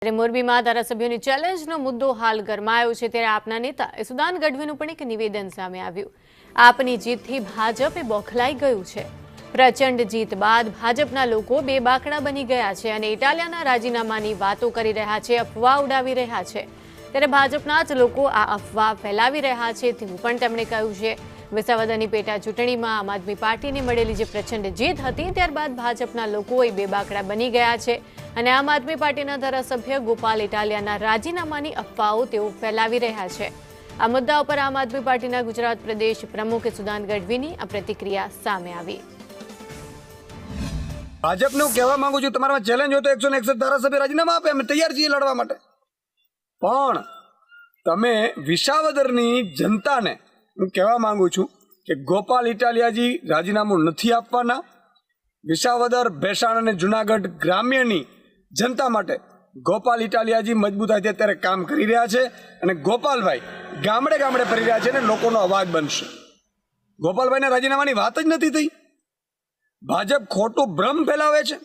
ત્યારે મોરબીમાં ધારાસભ્યોની ચેલેન્જનો મુદ્દો હાલ ગરમાયો છે ત્યારે આપના નેતા ઈસુદાન ગઢવીનું પણ એક નિવેદન સામે આવ્યું। આપની જીતથી ભાજપ બોખલાઈ ગયું છે। પ્રચંડ જીત બાદ ભાજપના લોકો બેબાકડા બની ગયા છે અને ઇટાલિયાના રાજીનામાની વાતો કરી રહ્યા છે, અફવા ઉડાવી રહ્યા છે। ત્યારે ભાજપના જ લોકો આ અફવા ફેલાવી રહ્યા છે તેવું પણ તેમણે કહ્યું છે। વિસાવદરની પેટા ચૂંટણીમાં આમ આદમી પાર્ટીને મળેલી જે પ્રચંડ જીત હતી ત્યારબાદ ભાજપના લોકો બેબાકડા બની ગયા છે અને આમ આદમી પાર્ટીના ધારાસભ્ય ગોપાલ ઇટાલિયાના રાજીનામાની અફવાઓ તેઓ ફેલાવી રહ્યા છે। આ મુદ્દા ઉપર આમ આદમી પાર્ટીના ગુજરાત પ્રદેશ પ્રમુખ ઈસુદાન ગઢવીની આ પ્રતિક્રિયા સામે આવી। ભાજપને હું કહેવા માંગુ છું, તમારામાં ચેલેન્જ હોય તો 161 ધારાસભ્ય રાજીનામા આપે, અમે તૈયાર છીએ લડવા માટે। પણ તમે વિસાવદરની જનતાને હું કહેવા માંગુ છું કે ગોપાલ ઇટાલિયાજી રાજીનામું નથી આપવાના। વિસાવદર, ભેસાણ અને જુનાગઢ ગ્રામ્યની જનતા માટે ગોપાલ ઇટાલિયાજી મજબૂતાઈથી અત્યારે કામ કરી રહ્યા છે અને ગોપાલભાઈ ગામડે ગામડે ફરી રહ્યા છે અને લોકોનો અવાજ બનશે। ગોપાલભાઈના રાજીનામાની વાત જ નથી થઈ। ભાજપ ખોટું ભ્રમ ફેલાવે છે।